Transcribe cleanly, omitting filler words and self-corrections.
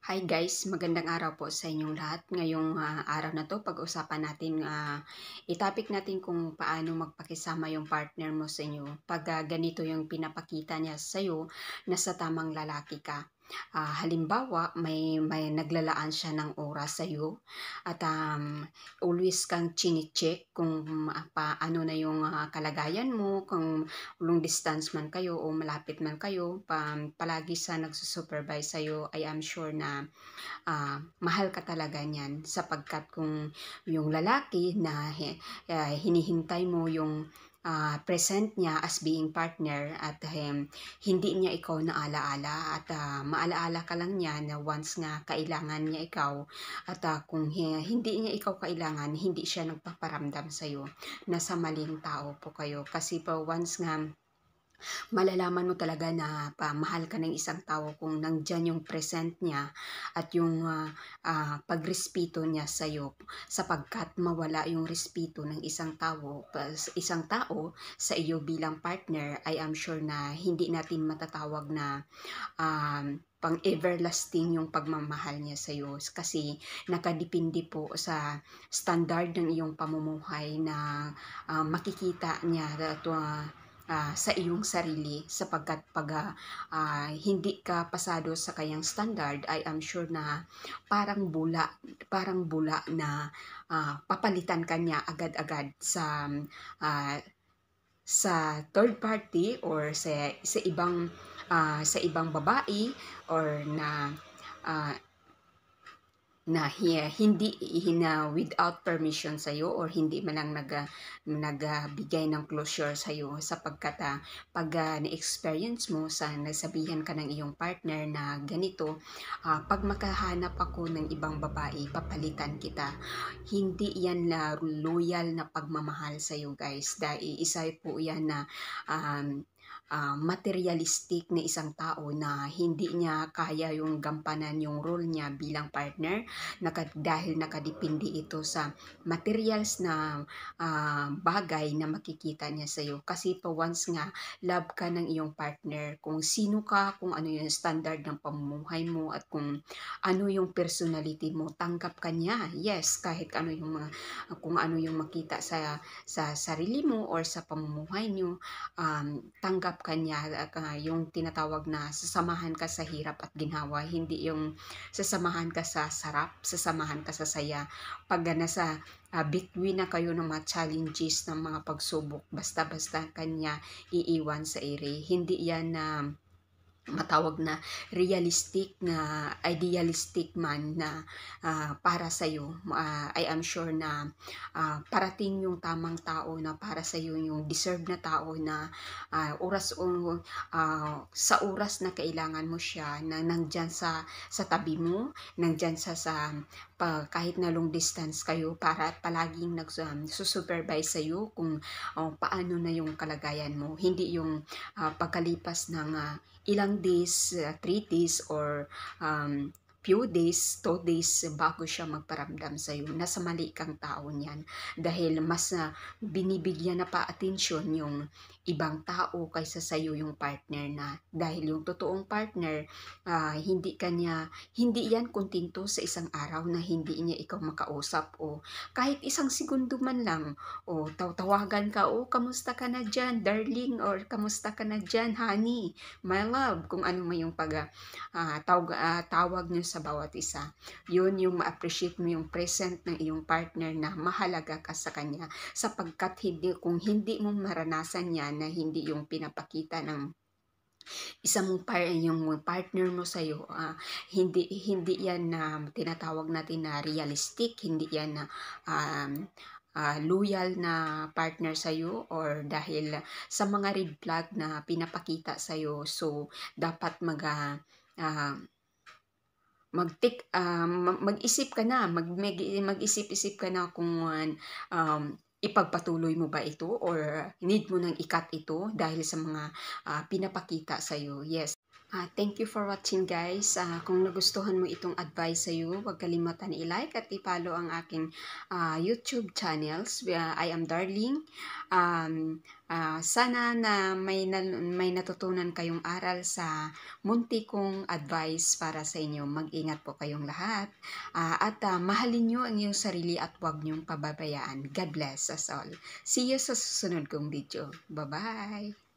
Hi guys, magandang araw po sa inyong lahat. Ngayong araw na to, pag-usapan natin, itapik natin kung paano magpakisama yung partner mo sa inyo. Pag ganito yung pinapakita niya sa iyo, nasa tamang lalaki ka. Halimbawa, may naglalaan siya ng oras sa iyo at always kang chine-check kung paano na yung kalagayan mo, kung long distance man kayo o malapit man kayo, palagi sa nagsusupervise sa iyo. I am sure na mahal ka talaga niyan sapagkat kung yung lalaki na hinihintay mo yung present niya as being partner at hindi niya ikaw naalaala at maalaala ka lang niya na once nga kailangan niya ikaw at kung hindi niya ikaw kailangan, hindi siya nagpaparamdam sa'yo. Nasa maling tao po kayo kasi po once nga malalaman mo talaga na mahal ka ng isang tao kung nandyan yung present niya at yung pagrespeto niya sa iyo sapagkat mawala yung respeto ng isang tao sa iyo bilang partner. I am sure na hindi natin matatawag na pang everlasting yung pagmamahal niya sa iyo kasi nakadepende po sa standard ng iyong pamumuhay na makikita niya sa iyong sarili sapagkat pag hindi ka pasado sa kanyang standard, I am sure na parang bula na papalitan kanya agad-agad sa third party or sa ibang babae or na hindi without permission sa iyo or hindi man lang nagbigay ng closure sa iyo sapagkat pag na-experience mo sa nasabihan ka ng iyong partner na ganito, pag makahanap ako ng ibang babae, papalitan kita. Hindi yan na loyal na pagmamahal sa iyo guys. Dahil isa po yan na materialistic na isang tao na hindi niya kaya yung gampanan yung role niya bilang partner dahil nakadepende ito sa materials na bagay na makikita niya sa iyo. Kasi pa once nga love ka ng iyong partner, kung sino ka, kung ano yung standard ng pamumuhay mo at kung ano yung personality mo, tanggap ka niya. Yes, kahit ano yung kung ano yung makita sa sarili mo or sa pamumuhay niyo, tanggap ka niya, yung tinatawag na sasamahan ka sa hirap at ginhawa, hindi yung sasamahan ka sa sarap, sasamahan ka sa saya. Pag nasa between na kayo ng mga challenges ng mga pagsubok, basta-basta kanya iiwan sa ere. Hindi yan na matawag na realistic na idealistic man na para sa iyo. I am sure na parating yung tamang tao na para sa iyo, yung deserve na tao na sa oras na kailangan mo siya na nandyan sa tabi mo, nandyan sa kahit na long distance kayo para palaging nagsusupervise sa iyo kung paano na yung kalagayan mo. Hindi yung pagkalipas ng ilang days, 3 days or few days, 2 days bago siya magparamdam sa iyo. Nasa mali kang tao niyan dahil mas binibigyan na pa atensyon yung ibang tao kaysa sa iyo yung partner na. Dahil yung totoong partner, hindi yan kontento sa isang araw na hindi niya ikaw makausap o kahit isang segundo man lang o tawagan ka, kamusta ka na dyan, darling, or kamusta ka na dyan, honey, my love, kung ano man yung tawag nyo sa bawat isa. Yun yung ma-appreciate mo yung present ng iyong partner na mahalaga ka sa kanya sapagkat kung hindi mo maranasan yan na hindi yung pinapakita ng yung partner mo sa iyo, hindi yan na tinatawag natin na realistic, hindi yan na loyal na partner sa iyo or dahil sa mga red flag na pinapakita sa iyo. So dapat mag-isip ka na, mag-isip-isip ka na kung ipagpatuloy mo ba ito or need mo nang ikat ito dahil sa mga pinapakita sa iyo. Yes. Thank you for watching guys. Kung nagustuhan mo itong advice sa'yo, huwag kalimutan i-like at i-follow ang aking YouTube channels. I am Darling. Sana na may natutunan kayong aral sa munti kong advice para sa inyo. Mag-ingat po kayong lahat. At mahalin nyo ang iyong sarili at huwag nyong pababayaan. God bless us all. See you sa susunod kong video. Bye-bye!